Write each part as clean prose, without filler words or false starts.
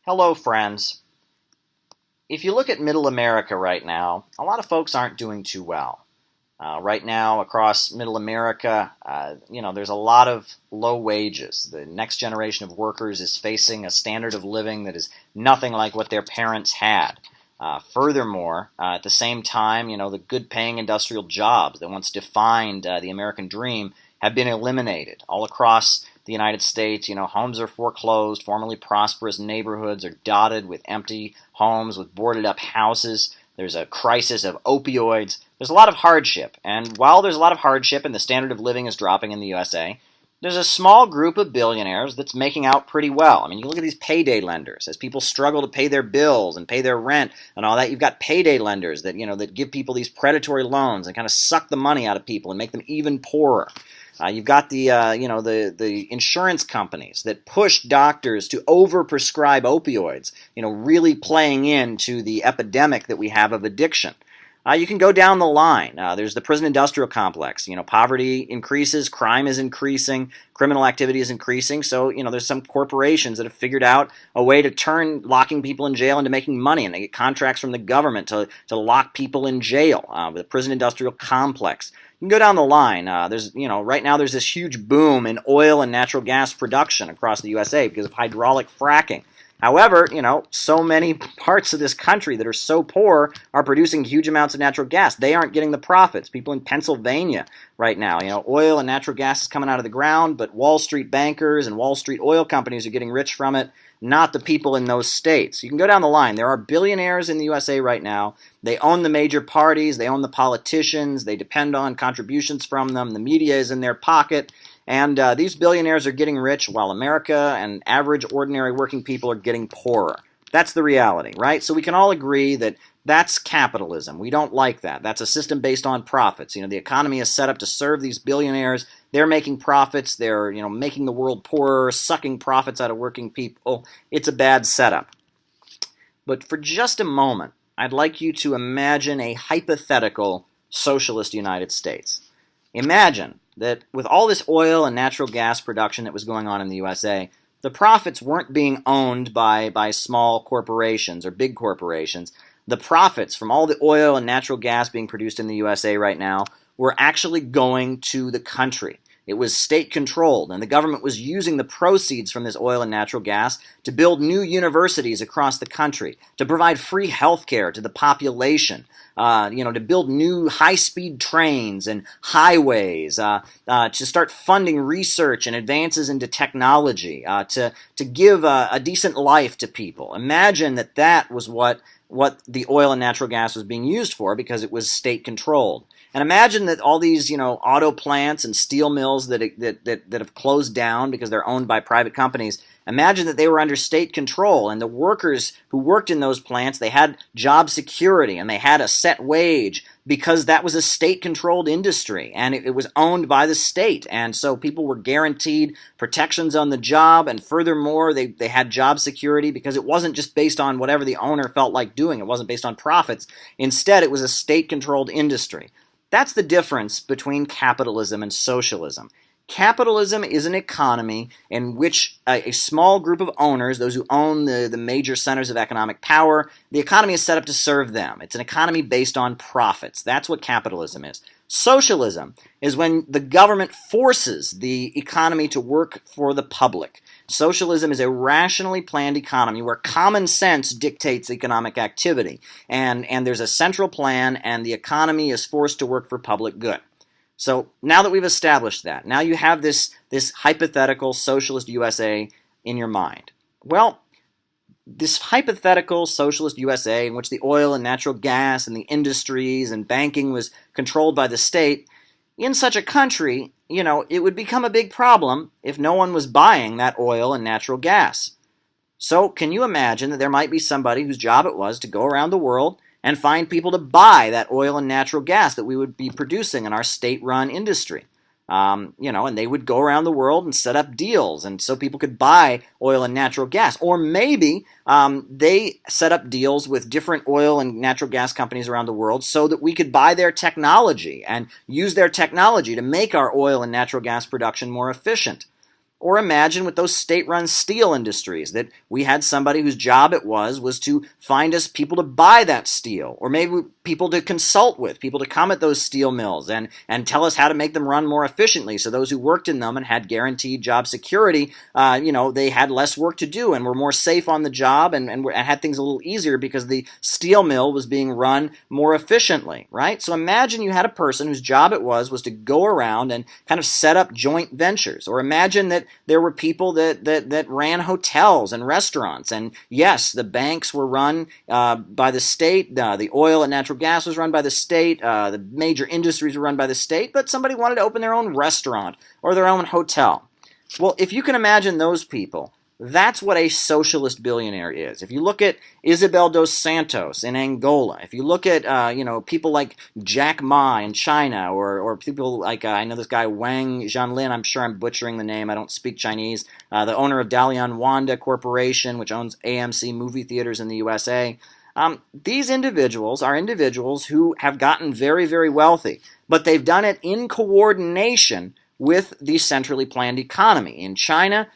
Hello, friends. If you look at middle America right now, a lot of folks aren't doing too well. Right now, across middle America, there's a lot of low wages. The next generation of workers is facing a standard of living that is nothing like what their parents had. Furthermore, at the same time, the good-paying industrial jobs that once defined the American dream have been eliminated. All across the United States, homes are foreclosed, formerly prosperous neighborhoods are dotted with empty homes, with boarded-up houses. There's a crisis of opioids. There's a lot of hardship. And while there's a lot of hardship and the standard of living is dropping in the USA, there's a small group of billionaires that's making out pretty well. I mean, you look at these payday lenders. As people struggle to pay their bills and pay their rent and all that, you've got payday lenders that give people these predatory loans and kind of suck the money out of people and make them even poorer. You've got the insurance companies that push doctors to overprescribe opioids, really playing into the epidemic that we have of addiction. You can go down the line. There's the prison industrial complex. Poverty increases, crime is increasing, criminal activity is increasing. So, there's some corporations that have figured out a way to turn locking people in jail into making money, and they get contracts from the government to lock people in jail. The prison industrial complex. You can go down the line. Right now there's this huge boom in oil and natural gas production across the USA because of hydraulic fracking. However, so many parts of this country that are so poor are producing huge amounts of natural gas. They aren't getting the profits. People in Pennsylvania right now, oil and natural gas is coming out of the ground, but Wall Street bankers and Wall Street oil companies are getting rich from it, not the people in those states. You can go down the line. There are billionaires in the USA right now. They own the major parties. They own the politicians. They depend on contributions from them. The media is in their pocket. And these billionaires are getting rich while America and average, ordinary working people are getting poorer. That's the reality, right? So we can all agree that that's capitalism. We don't like that. That's a system based on profits. The economy is set up to serve these billionaires. They're making profits. They're, making the world poorer, sucking profits out of working people. It's a bad setup. But for just a moment, I'd like you to imagine a hypothetical socialist United States. Imagine that with all this oil and natural gas production that was going on in the USA, the profits weren't being owned by small corporations or big corporations. The profits from all the oil and natural gas being produced in the USA right now were actually going to the country. It was state-controlled, and the government was using the proceeds from this oil and natural gas to build new universities across the country, to provide free health care to the population, to build new high-speed trains and highways, to start funding research and advances into technology, to give a decent life to people. Imagine that was what the oil and natural gas was being used for because it was state-controlled. And imagine that all these, auto plants and steel mills that have closed down because they're owned by private companies, imagine that they were under state control, and the workers who worked in those plants, they had job security, and they had a set wage because that was a state-controlled industry, and it was owned by the state. And so people were guaranteed protections on the job, and furthermore, they had job security because it wasn't just based on whatever the owner felt like doing. It wasn't based on profits. Instead, it was a state-controlled industry. That's the difference between capitalism and socialism. Capitalism is an economy in which a small group of owners, those who own the major centers of economic power, the economy is set up to serve them. It's an economy based on profits. That's what capitalism is. Socialism is when the government forces the economy to work for the public. Socialism is a rationally planned economy where common sense dictates economic activity, and there's a central plan, and the economy is forced to work for public good. So now that we've established that, now you have this hypothetical socialist USA in your mind. Well, this hypothetical socialist USA in which the oil and natural gas and the industries and banking was controlled by the state, in such a country, it would become a big problem if no one was buying that oil and natural gas. So can you imagine that there might be somebody whose job it was to go around the world and find people to buy that oil and natural gas that we would be producing in our state-run industry? And they would go around the world and set up deals, and so people could buy oil and natural gas. Or maybe they set up deals with different oil and natural gas companies around the world so that we could buy their technology and use their technology to make our oil and natural gas production more efficient. Or imagine with those state-run steel industries that we had somebody whose job it was to find us people to buy that steel, or maybe people to consult with, people to come at those steel mills and tell us how to make them run more efficiently. So those who worked in them and had guaranteed job security, they had less work to do and were more safe on the job and had things a little easier because the steel mill was being run more efficiently, right? So imagine you had a person whose job it was to go around and kind of set up joint ventures. Or imagine that there were people that ran hotels and restaurants. And yes, the banks were run by the state. The oil and natural gas was run by the state. The major industries were run by the state. But somebody wanted to open their own restaurant or their own hotel. Well, if you can imagine those people, that's what a socialist billionaire is. If you look at Isabel Dos Santos in Angola, if you look at people like Jack Ma in China, or people like I know this guy Wang Zhanlin, I'm sure I'm butchering the name, I don't speak Chinese, the owner of Dalian Wanda Corporation, which owns AMC movie theaters in the USA. These individuals are individuals who have gotten very, very wealthy, but they've done it in coordination with the centrally planned economy. In China,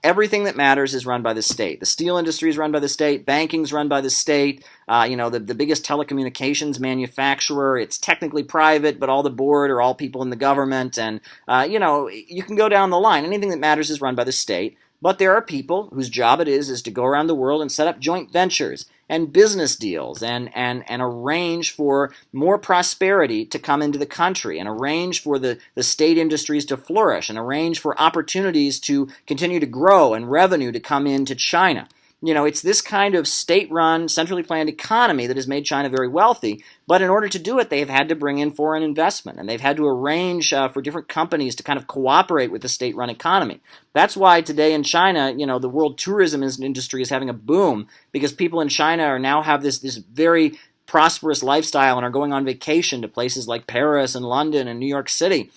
everything that matters is run by the state. The steel industry is run by the state. Banking's run by the state. The biggest telecommunications manufacturer, it's technically private, but all the board are all people in the government. And, you can go down the line. Anything that matters is run by the state. But there are people whose job it is to go around the world and set up joint ventures and business deals and arrange for more prosperity to come into the country and arrange for the state industries to flourish and arrange for opportunities to continue to grow and revenue to come into China. It's this kind of state-run, centrally planned economy that has made China very wealthy, but in order to do it, they've had to bring in foreign investment, and they've had to arrange for different companies to kind of cooperate with the state-run economy. That's why today in China, the world tourism industry is having a boom, because people in China now have this very prosperous lifestyle and are going on vacation to places like Paris and London and New York City.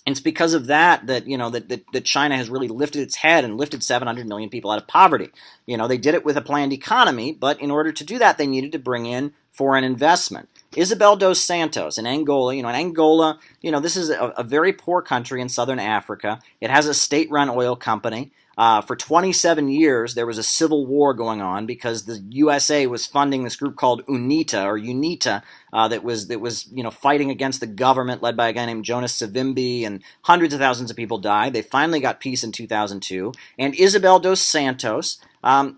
And it's because of that China has really lifted its head and lifted 700 million people out of poverty. They did it with a planned economy, but in order to do that, they needed to bring in foreign investment. Isabel Dos Santos in Angola, this is a very poor country in southern Africa. It has a state-run oil company. For 27 years, there was a civil war going on because the USA was funding this group called UNITA, that was fighting against the government led by a guy named Jonas Savimbi, and hundreds of thousands of people died. They finally got peace in 2002. And Isabel Dos Santos,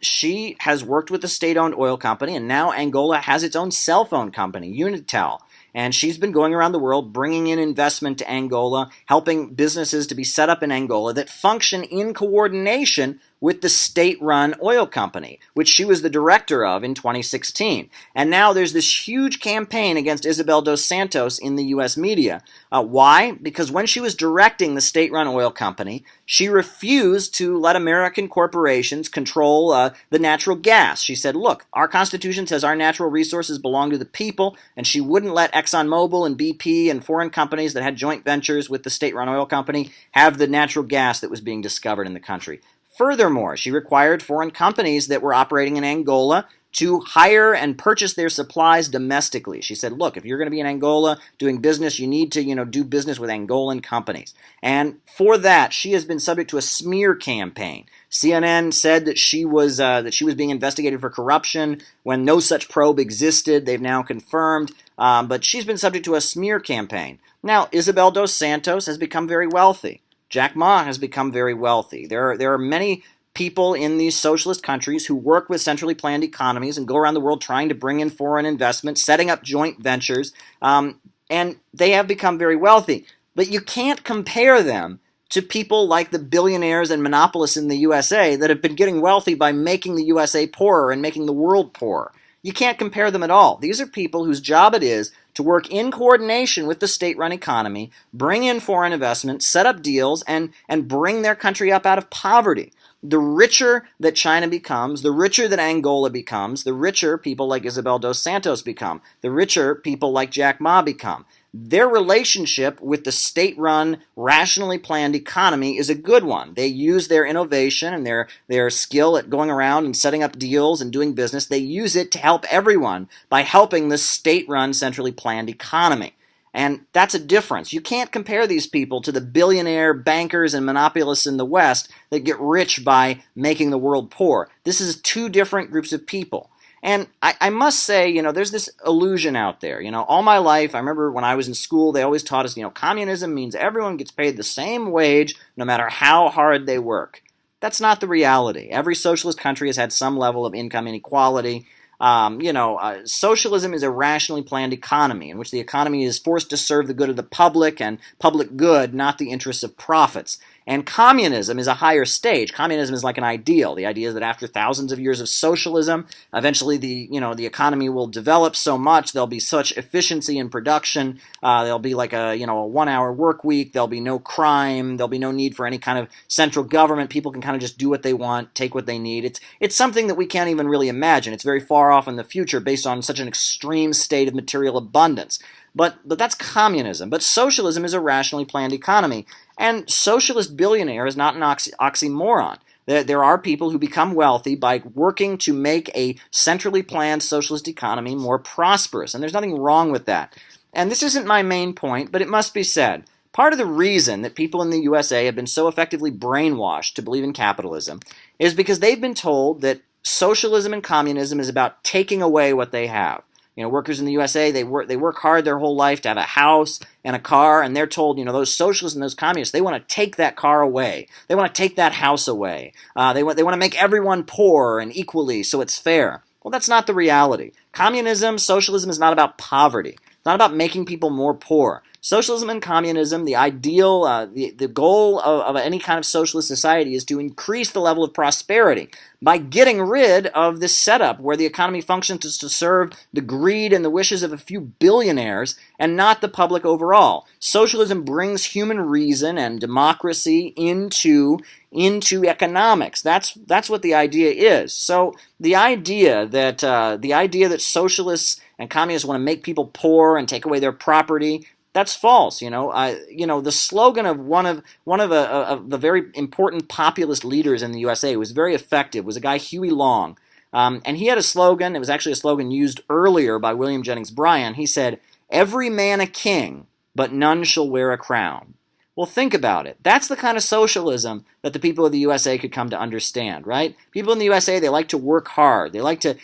she has worked with the state-owned oil company, and now Angola has its own cell phone company, Unitel. And she's been going around the world bringing in investment to Angola, helping businesses to be set up in Angola that function in coordination with the state-run oil company, which she was the director of in 2016. And now there's this huge campaign against Isabel Dos Santos in the U.S. media. Why? Because when she was directing the state-run oil company, she refused to let American corporations control the natural gas. She said, look, our Constitution says our natural resources belong to the people, and she wouldn't let ExxonMobil and BP and foreign companies that had joint ventures with the state-run oil company have the natural gas that was being discovered in the country. Furthermore, she required foreign companies that were operating in Angola to hire and purchase their supplies domestically. She said, look, if you're going to be in Angola doing business, you need to, do business with Angolan companies. And for that, she has been subject to a smear campaign. CNN said that she was being investigated for corruption when no such probe existed. They've now confirmed, but she's been subject to a smear campaign. Now, Isabel Dos Santos has become very wealthy. Jack Ma has become very wealthy. There are many people in these socialist countries who work with centrally planned economies and go around the world trying to bring in foreign investment, setting up joint ventures, and they have become very wealthy. But you can't compare them to people like the billionaires and monopolists in the USA that have been getting wealthy by making the USA poorer and making the world poorer. You can't compare them at all. These are people whose job it is to work in coordination with the state-run economy, bring in foreign investment, set up deals, and bring their country up out of poverty. The richer that China becomes, the richer that Angola becomes, the richer people like Isabel Dos Santos become, the richer people like Jack Ma become. Their relationship with the state-run, rationally planned economy is a good one. They use their innovation and their skill at going around and setting up deals and doing business. They use it to help everyone by helping the state-run, centrally planned economy. And that's a difference. You can't compare these people to the billionaire bankers and monopolists in the West that get rich by making the world poor. This is two different groups of people. And I must say, there's this illusion out there. All my life, I remember when I was in school, they always taught us, communism means everyone gets paid the same wage no matter how hard they work. That's not the reality. Every socialist country has had some level of income inequality. Socialism is a rationally planned economy in which the economy is forced to serve the good of the public and public good, not the interests of profits. And communism is a higher stage. Communism is like an ideal. The idea is that after thousands of years of socialism, eventually the economy will develop so much, there'll be such efficiency in production, there'll be like a 1-hour work week, there'll be no crime, there'll be no need for any kind of central government. People can kind of just do what they want, take what they need. It's something that we can't even really imagine. It's very far off in the future based on such an extreme state of material abundance. But that's communism. But socialism is a rationally planned economy. And socialist billionaire is not an oxymoron. There are people who become wealthy by working to make a centrally planned socialist economy more prosperous. And there's nothing wrong with that. And this isn't my main point, but it must be said. Part of the reason that people in the USA have been so effectively brainwashed to believe in capitalism is because they've been told that socialism and communism is about taking away what they have. Workers in the USA, they work hard their whole life to have a house and a car, and they're told, those socialists and those communists, they want to take that car away. They want to take that house away. They want to make everyone poor and equally so it's fair. Well, that's not the reality. Communism, socialism is not about poverty. It's not about making people more poor. Socialism and communism, the ideal, the goal of any kind of socialist society is to increase the level of prosperity by getting rid of this setup where the economy functions to serve the greed and the wishes of a few billionaires and not the public overall. Socialism brings human reason and democracy into economics. That's what the idea is. So the idea that socialists and communists want to make people poor and take away their property, that's false. The slogan of one of the very important populist leaders in the USA was very effective. Was a guy Huey Long, and he had a slogan. It was actually a slogan used earlier by William Jennings Bryan. He said, "Every man a king, but none shall wear a crown." Well, think about it. That's the kind of socialism that the people of the USA could come to understand, right? People in the USA, they like to work hard. They like to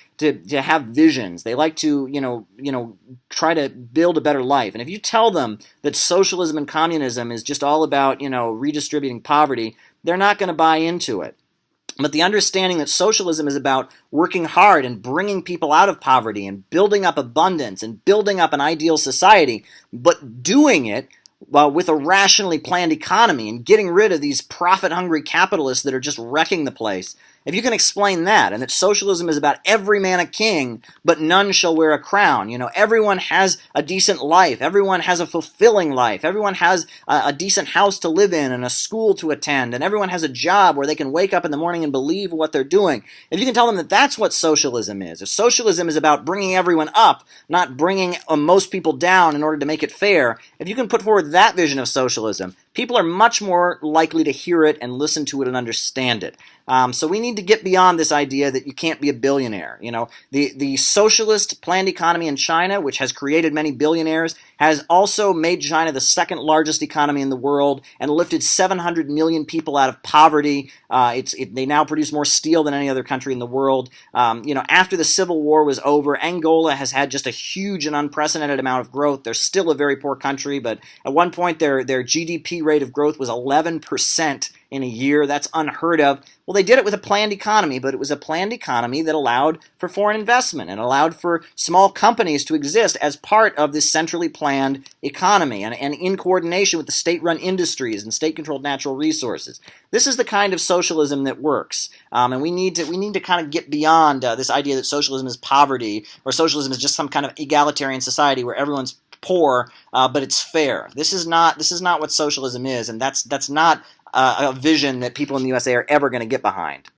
have visions. They like to, try to build a better life. And if you tell them that socialism and communism is just all about, redistributing poverty, they're not going to buy into it. But the understanding that socialism is about working hard and bringing people out of poverty and building up abundance and building up an ideal society, but doing it with a rationally planned economy and getting rid of these profit-hungry capitalists that are just wrecking the place. If you can explain that, and that socialism is about every man a king, but none shall wear a crown. Everyone has a decent life. Everyone has a fulfilling life. Everyone has a decent house to live in and a school to attend. And everyone has a job where they can wake up in the morning and believe what they're doing. If you can tell them that that's what socialism is, if socialism is about bringing everyone up, not bringing most people down in order to make it fair, if you can put forward that vision of socialism, people are much more likely to hear it and listen to it and understand it. So we need to get beyond this idea that you can't be a billionaire. The socialist planned economy in China, which has created many billionaires, has also made China the second largest economy in the world and lifted 700 million people out of poverty. They now produce more steel than any other country in the world. After the Civil War was over, Angola has had just a huge and unprecedented amount of growth. They're still a very poor country, but at one point their GDP rate of growth was 11% in a year. That's unheard of. Well, they did it with a planned economy, but it was a planned economy that allowed for foreign investment and allowed for small companies to exist as part of this centrally planned economy and in coordination with the state-run industries and state-controlled natural resources. This is the kind of socialism that works, and we need to kind of get beyond this idea that socialism is poverty or socialism is just some kind of egalitarian society where everyone's poor, but it's fair. This is not what socialism is, and that's not a vision that people in the USA are ever going to get behind.